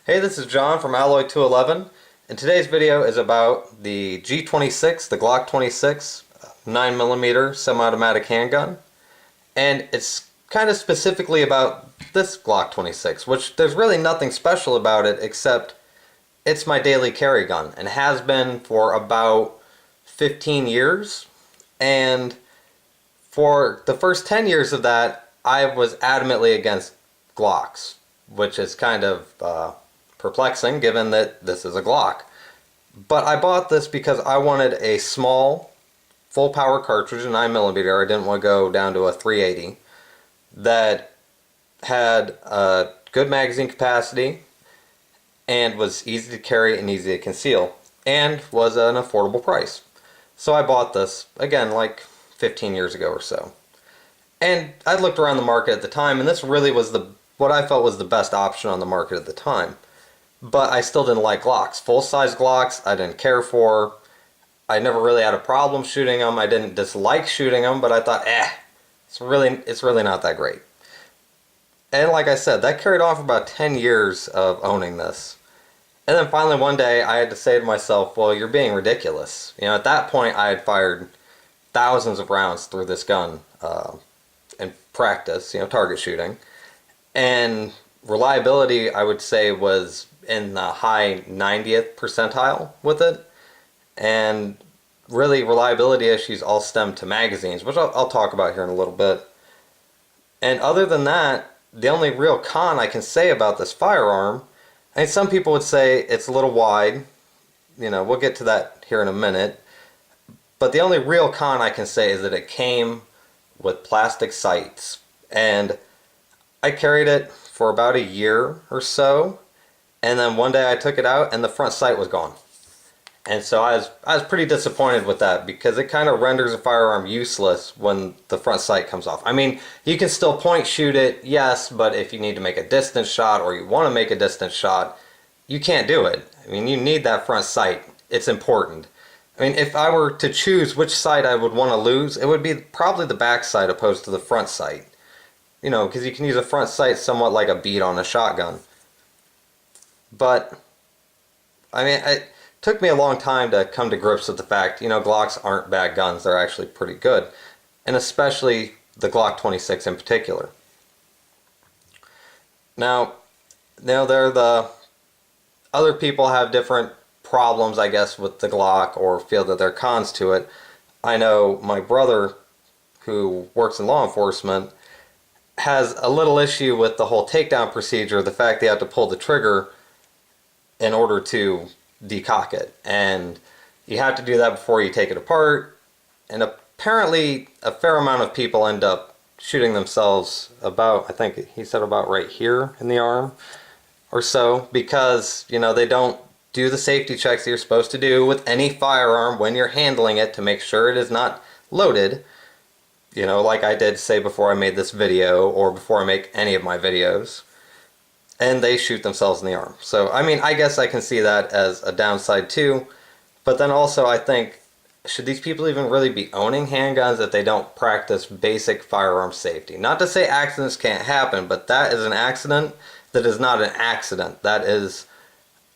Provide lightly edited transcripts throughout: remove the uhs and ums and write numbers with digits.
Hey, this is John from Alloy 211, and today's video is about the G26, the Glock 26 9mm semi-automatic handgun, and it's kind of specifically about this Glock 26, which there's really nothing special about it except it's my daily carry gun, and has been for about 15 years, and for the first 10 years of that, I was adamantly against Glocks, which is kind of perplexing given that this is a Glock. But I bought this because I wanted a small, full power cartridge, a 9mm. I didn't want to go down to a 380, that had a good magazine capacity and was easy to carry and easy to conceal, and was an affordable price. So I bought this, again, like 15 years ago or so. And I looked around the market at the time, and this really was what I felt was the best option on the market at the time. But I still didn't like Glocks. Full-size Glocks, I didn't care for. I never really had a problem shooting them. I didn't dislike shooting them, but I thought, it's really not that great. And like I said, that carried on for about 10 years of owning this. And then finally one day I had to say to myself, well, you're being ridiculous. You know, at that point I had fired thousands of rounds through this gun in practice, target shooting. And reliability, I would say, was in the high 90th percentile with it. And really, reliability issues all stem to magazines, which I'll talk about here in a little bit. And other than that, the only real con I can say about this firearm, I mean, some people would say it's a little wide. We'll get to that here in a minute. But the only real con I can say is that it came with plastic sights. And I carried it for about a year or so, and then one day I took it out and the front sight was gone. And so I was pretty disappointed with that, because it kind of renders a firearm useless when the front sight comes off. I mean, you can still point shoot it, yes, but if you need to make a distance shot or you want to make a distance shot, you can't do it. I mean, you need that front sight. It's important. I mean, if I were to choose which sight I would want to lose, it would be probably the back sight opposed to the front sight. Because you can use a front sight somewhat like a bead on a shotgun. But, I mean, it took me a long time to come to grips with the fact, Glocks aren't bad guns. They're actually pretty good. And especially the Glock 26 in particular. Now, other people have different problems, I guess, with the Glock, or feel that there are cons to it. I know my brother, who works in law enforcement, has a little issue with the whole takedown procedure, the fact they have to pull the trigger in order to decock it. And you have to do that before you take it apart. And apparently a fair amount of people end up shooting themselves about, I think he said about right here in the arm or so, because, they don't do the safety checks that you're supposed to do with any firearm when you're handling it to make sure it is not loaded. Like I did say before I made this video, or before I make any of my videos, and they shoot themselves in the arm. So, I mean, I guess I can see that as a downside too, but then also I think, should these people even really be owning handguns if they don't practice basic firearm safety? Not to say accidents can't happen, but that is an accident that is not an accident. That is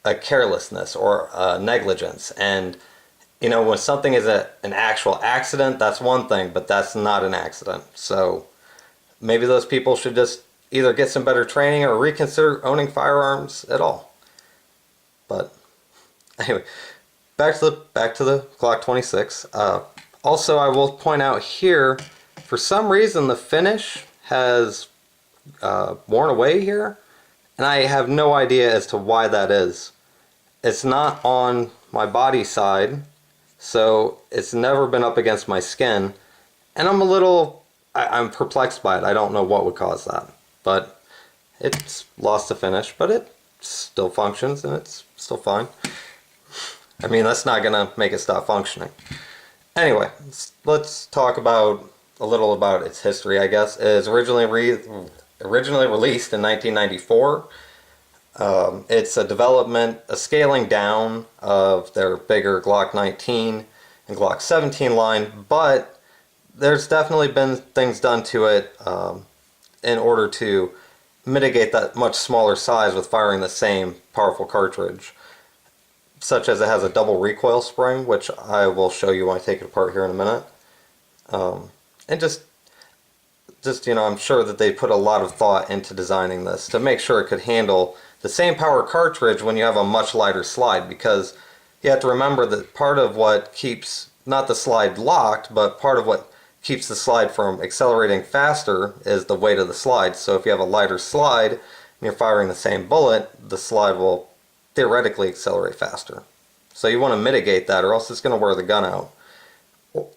a carelessness or a negligence. And when something is an actual accident, that's one thing, but that's not an accident. So maybe those people should just either get some better training or reconsider owning firearms at all. But anyway, back to the Glock 26. Also, I will point out here, for some reason the finish has worn away here, and I have no idea as to why that is. It's not on my body side, so it's never been up against my skin, and I'm perplexed by it. I don't know what would cause that, but it's lost the finish, but it still functions and it's still fine. I mean, that's not gonna make it stop functioning. Anyway, let's talk a little about its history, I guess. It was originally released in 1994. It's a scaling down of their bigger Glock 19 and Glock 17 line, but there's definitely been things done to it in order to mitigate that much smaller size with firing the same powerful cartridge, such as it has a double recoil spring, which I will show you when I take it apart here in a minute. And just you know, I'm sure that they put a lot of thought into designing this to make sure it could handle the same power cartridge when you have a much lighter slide, because you have to remember that part of what keeps not the slide locked, but part of what keeps the slide from accelerating faster is the weight of the slide. So if you have a lighter slide and you're firing the same bullet, the slide will theoretically accelerate faster. So you want to mitigate that, or else it's going to wear the gun out.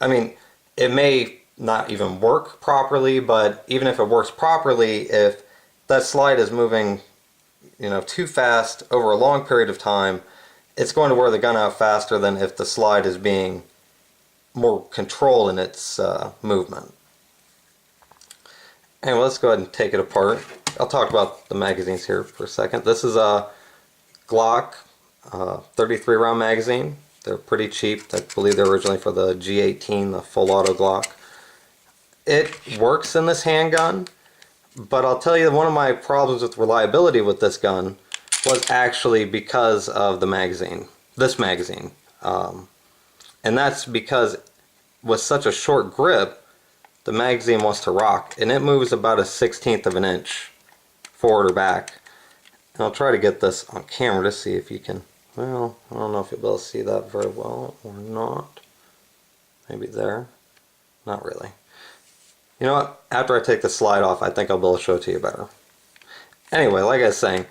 I mean, it may not even work properly, but even if it works properly, if that slide is moving, you know, too fast over a long period of time, it's going to wear the gun out faster than if the slide is being more controlled in its movement. Anyway, let's go ahead and take it apart. I'll talk about the magazines here for a second. This is a Glock 33 round magazine. They're pretty cheap. I believe they're originally for the G18, the full auto Glock. It works in this handgun, but I'll tell you, one of my problems with reliability with this gun was actually because of the magazine, this magazine. And that's because with such a short grip, the magazine wants to rock, and it moves about a 1/16 of an inch forward or back. And I'll try to get this on camera to see if you can, well, I don't know if you'll be able to see that very well or not. Maybe there. Not really. You know what? After I take the slide off, I think I'll be able to show it to you better. Anyway, like I was saying,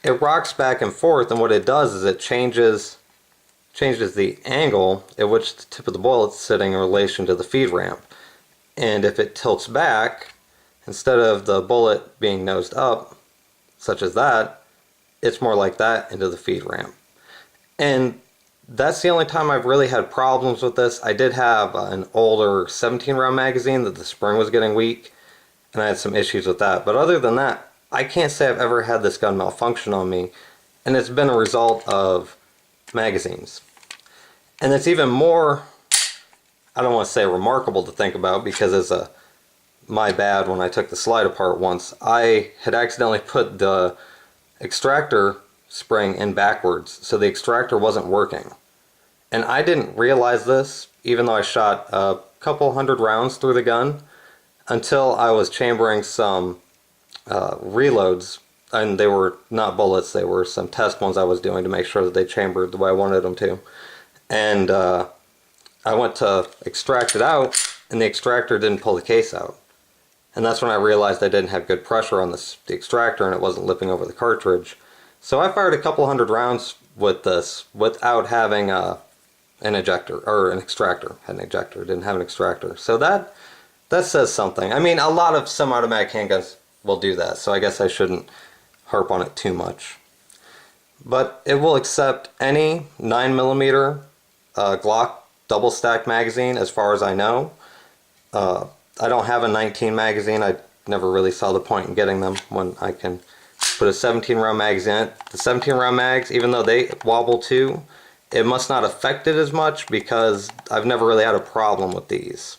it rocks back and forth, and what it does is it changes the angle at which the tip of the bullet's sitting in relation to the feed ramp. And if it tilts back, instead of the bullet being nosed up, such as that, it's more like that into the feed ramp. And that's the only time I've really had problems with this. I did have an older 17 round magazine that the spring was getting weak, and I had some issues with that. But other than that, I can't say I've ever had this gun malfunction on me, and it's been a result of magazines. And it's even more, I don't want to say remarkable to think about, because it's my bad when I took the slide apart once. I had accidentally put the extractor spring in backwards, so the extractor wasn't working. And I didn't realize this, even though I shot a couple hundred rounds through the gun, until I was chambering some reloads, and they were not bullets, they were some test ones I was doing to make sure that they chambered the way I wanted them to. And I went to extract it out, and the extractor didn't pull the case out. And that's when I realized I didn't have good pressure on the extractor, and it wasn't lipping over the cartridge. So I fired a couple hundred rounds with this without having an ejector, or an extractor. Had an ejector, didn't have an extractor. So that says something. I mean, a lot of semi-automatic handguns will do that, so I guess I shouldn't harp on it too much. But it will accept any 9mm Glock double stack magazine, as far as I know. I don't have a 19 magazine. I never really saw the point in getting them when I can put a 17 round magazine in it. The 17 round mags, even though they wobble too, it must not affect it as much, because I've never really had a problem with these.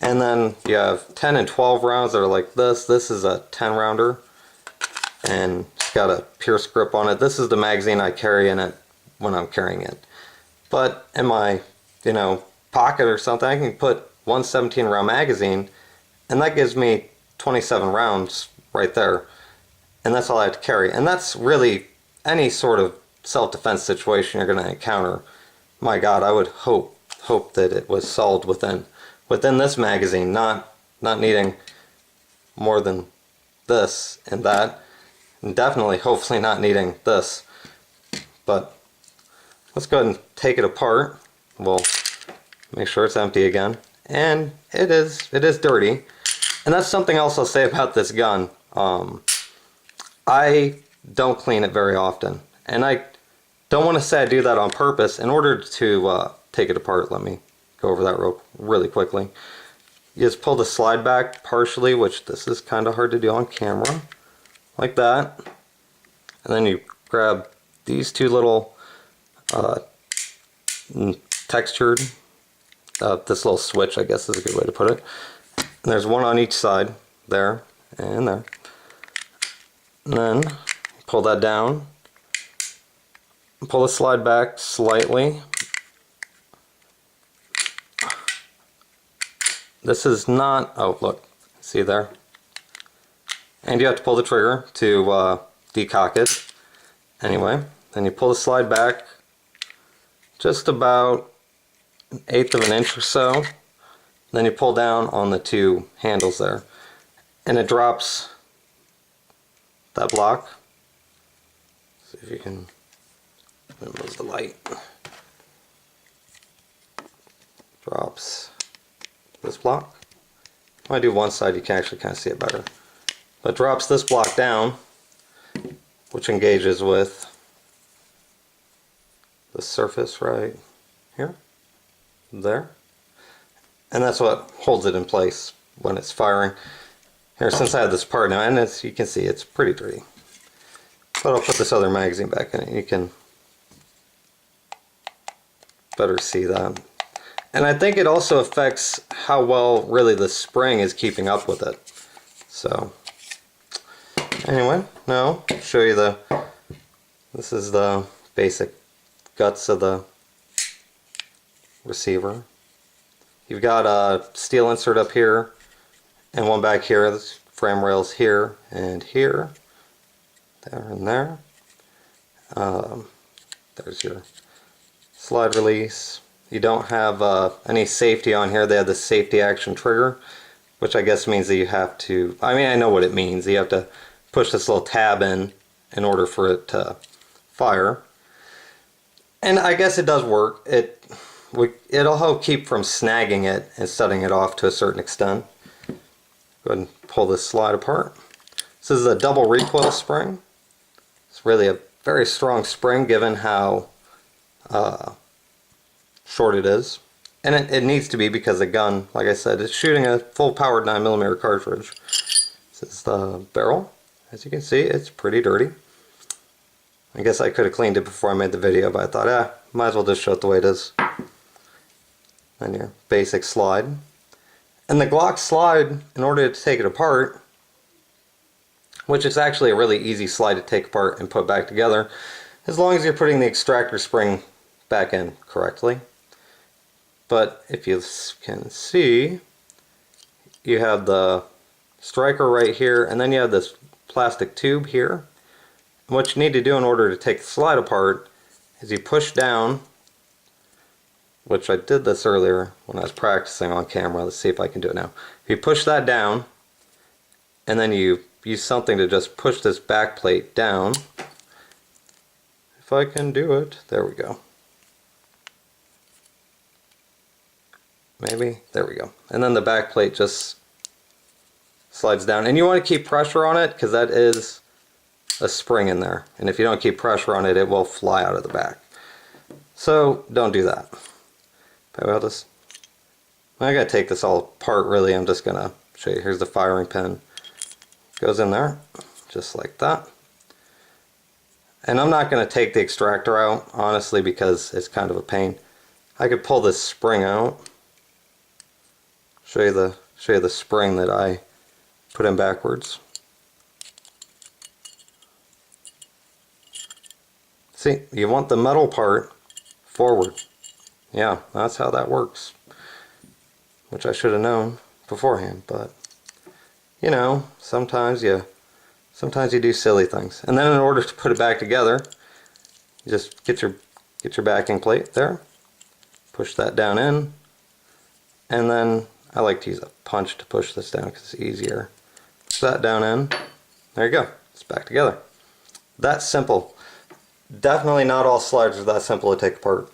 And then you have 10 and 12 rounds that are like this. This is a 10 rounder, and it's got a pierce grip on it. This is the magazine I carry in it when I'm carrying it. But in my, you know, pocket or something, I can put one 17 round magazine, and that gives me 27 rounds right there. And that's all I have to carry. And that's really any sort of self-defense situation you're going to encounter. My God, I would hope that it was solved within this magazine, not needing more than this and that, and definitely, hopefully, not needing this. But let's go ahead and take it apart. We'll make sure it's empty again, and it is dirty. And that's something else I'll say about this gun. I don't clean it very often, and I don't want to say I do that on purpose. In order to take it apart, let me go over that really quickly. You just pull the slide back partially, which this is kind of hard to do on camera, like that. And then you grab these two little textured, this little switch, I guess is a good way to put it. And there's one on each side there, and there. And then pull that down, pull the slide back slightly. This is not, oh look, see there? And you have to pull the trigger to decock it. Anyway, then you pull the slide back just about 1/8 of an inch or so. Then you pull down on the two handles there, and it drops that block. See if you can move the light. Drops this block. When I do one side, you can actually kind of see it better. But drops this block down, which engages with the surface right here, there. And that's what holds it in place when it's firing. Here, since I have this part now, and as you can see, it's pretty dirty. But I'll put this other magazine back in it. You can better see that. And I think it also affects how well really the spring is keeping up with it. So, anyway, now I'll show you this is the basic guts of the receiver. You've got a steel insert up here and one back here. There's frame rails here and here. There and there. There's your slide release. You don't have any safety on here. They have the safety action trigger, which I guess means that you have to, I mean, I know what it means. You have to push this little tab in order for it to fire. And I guess it does work. It'll help keep from snagging it and setting it off to a certain extent. Go ahead and pull this slide apart. This is a double recoil spring. It's really a very strong spring given how short it is. And it needs to be because the gun, like I said, is shooting a full powered 9mm cartridge. This is the barrel. As you can see, it's pretty dirty. I guess I could have cleaned it before I made the video, but I thought, might as well just show it the way it is. And your basic slide. And the Glock slide, in order to take it apart, which is actually a really easy slide to take apart and put back together, as long as you're putting the extractor spring back in correctly. But if you can see, you have the striker right here, and then you have this plastic tube here. And what you need to do in order to take the slide apart is you push down, which I did this earlier when I was practicing on camera. Let's see if I can do it now. If you push that down, and then you use something to just push this back plate down. If I can do it, there we go. Maybe, there we go. And then the back plate just slides down. And you want to keep pressure on it because that is a spring in there. And if you don't keep pressure on it, it will fly out of the back. So don't do that. I gotta take this all apart really. I'm just gonna show you. Here's the firing pin. Goes in there, just like that. And I'm not gonna take the extractor out, honestly, because it's kind of a pain. I could pull this spring out. Show you the spring that I put in backwards. See, you want the metal part forward. Yeah, that's how that works. Which I should have known beforehand, but you know, sometimes you do silly things. And then in order to put it back together, you just get your backing plate there, push that down in, and then I like to use a punch to push this down because it's easier. Push that down in. There you go. It's back together. That's simple. Definitely not all sliders are that simple to take apart.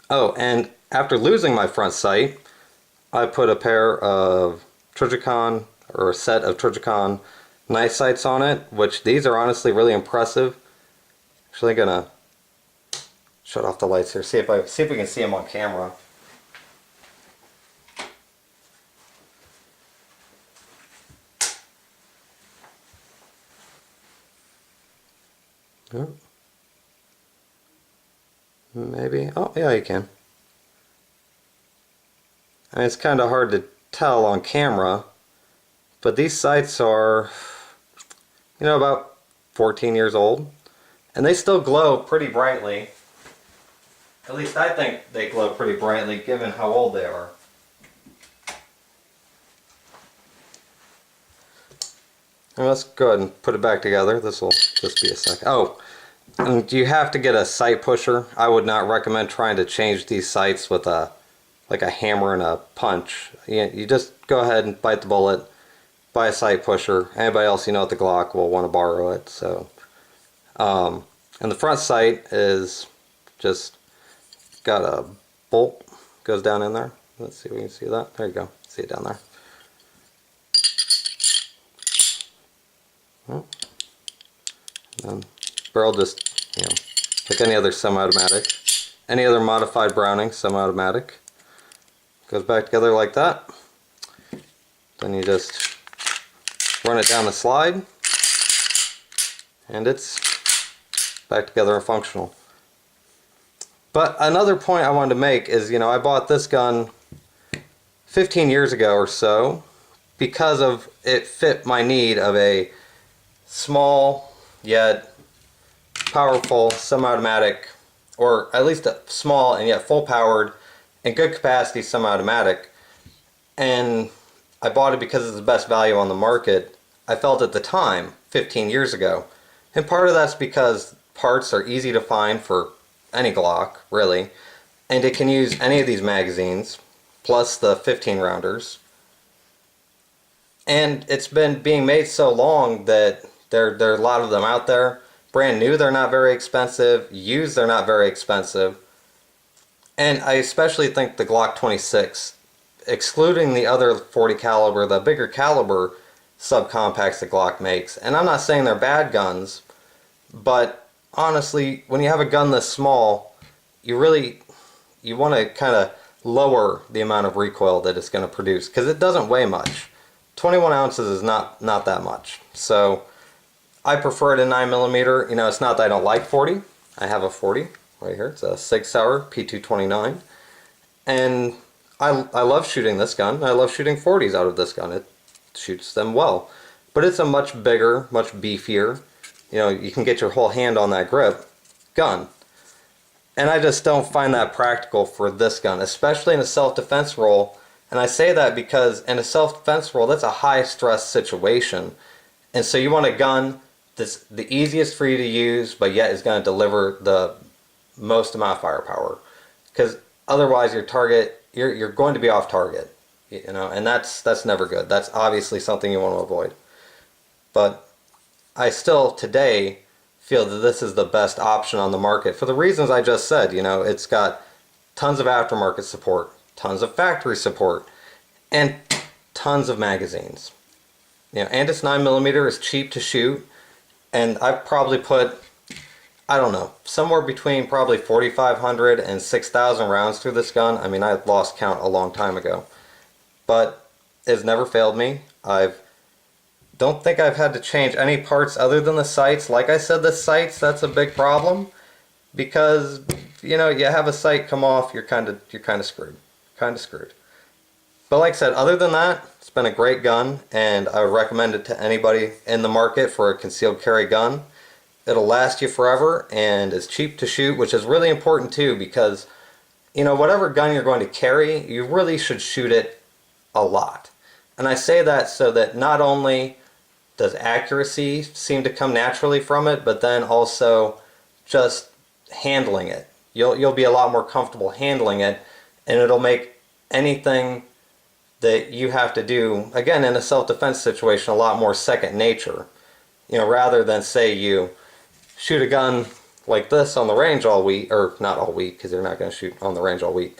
Oh, and after losing my front sight, I put a pair of Trijicon, or a set of Trijicon night sights on it, which these are honestly really impressive. Actually gonna shut off the lights here, see if we can see them on camera. Oh. Maybe, oh yeah, you can. I mean, it's kind of hard to tell on camera, but these sights are, you know, about 14 years old, and they still glow pretty brightly. At least I think they glow pretty brightly given how old they are. And let's go ahead and put it back together. This will just be a second. Oh, and you have to get a sight pusher. I would not recommend trying to change these sights with a hammer and a punch. You just go ahead and bite the bullet, buy a sight pusher. Anybody else you know at the Glock will want to borrow it. So, and the front sight is just got a bolt goes down in there. Let's see if we can see that. There you go. See it down there. Barrel just, you know, like any other semi-automatic, any other modified Browning semi-automatic, goes back together like that. Then you just run it down the slide, and it's back together and functional. But another point I wanted to make is, you know, I bought this gun 15 years ago or so because of it fit my need of a small yet powerful semi-automatic, or at least a small and yet full powered and good capacity semi-automatic. And I bought it because it's the best value on the market, I felt at the time 15 years ago. And part of that's because parts are easy to find for any Glock, really, and it can use any of these magazines plus the 15 rounders. And it's been being made so long that there are a lot of them out there. Brand new, they're not very expensive. Used, they're not very expensive. And I especially think the Glock 26, excluding the other 40 caliber, the bigger caliber subcompacts that Glock makes. And I'm not saying they're bad guns, but honestly, when you have a gun this small, you want to kind of lower the amount of recoil that it's going to produce, because it doesn't weigh much. 21 ounces is not that much. So I prefer it in 9mm. You know, it's not that I don't like 40. I have a 40 right here. It's a Sig Sauer P229. And I love shooting this gun. I love shooting 40s out of this gun. It shoots them well. But it's a much bigger, much beefier, you know, you can get your whole hand on that grip gun. And I just don't find that practical for this gun, especially in a self-defense role. And I say that because in a self-defense role, that's a high-stress situation. And so you want a gun that's the easiest for you to use, but yet is going to deliver the most amount of firepower. Because otherwise your target, you're going to be off target. You know, and that's never good. That's obviously something you want to avoid. But I still today feel that this is the best option on the market for the reasons I just said. You know, it's got tons of aftermarket support, tons of factory support, and tons of magazines. You know, and it's 9mm, is cheap to shoot, and I've probably put, I don't know, somewhere between probably 4,500 and 6,000 rounds through this gun. I mean, I lost count a long time ago, but it's never failed me. Don't think I've had to change any parts other than the sights. Like I said, the sights, that's a big problem, because, you know, you have a sight come off, you're kind of screwed. But like I said, other than that, it's been a great gun, and I would recommend it to anybody in the market for a concealed carry gun. It'll last you forever, and it's cheap to shoot, which is really important too, because, you know, whatever gun you're going to carry, you really should shoot it a lot. And I say that so that not only does accuracy seem to come naturally from it, but then also just handling it. You'll be a lot more comfortable handling it, and it'll make anything that you have to do, again, in a self-defense situation, a lot more second nature. You know, rather than say you shoot a gun like this on the range all week, or not all week, because you're not going to shoot on the range all week,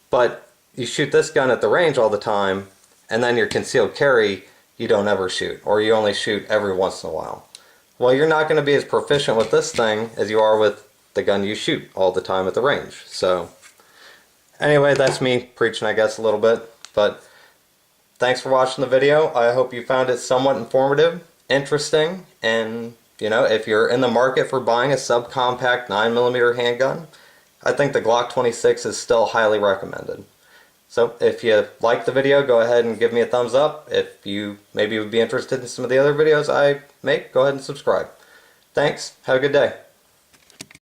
but you shoot this gun at the range all the time, and then your concealed carry you don't ever shoot, or you only shoot every once in a while. Well, you're not going to be as proficient with this thing as you are with the gun you shoot all the time at the range. So anyway, that's me preaching, I guess, a little bit, but thanks for watching the video. I hope you found it somewhat informative, interesting, and, you know, if you're in the market for buying a subcompact 9mm handgun, I think the Glock 26 is still highly recommended. So if you like the video, go ahead and give me a thumbs up. If you maybe would be interested in some of the other videos I make, go ahead and subscribe. Thanks. Have a good day.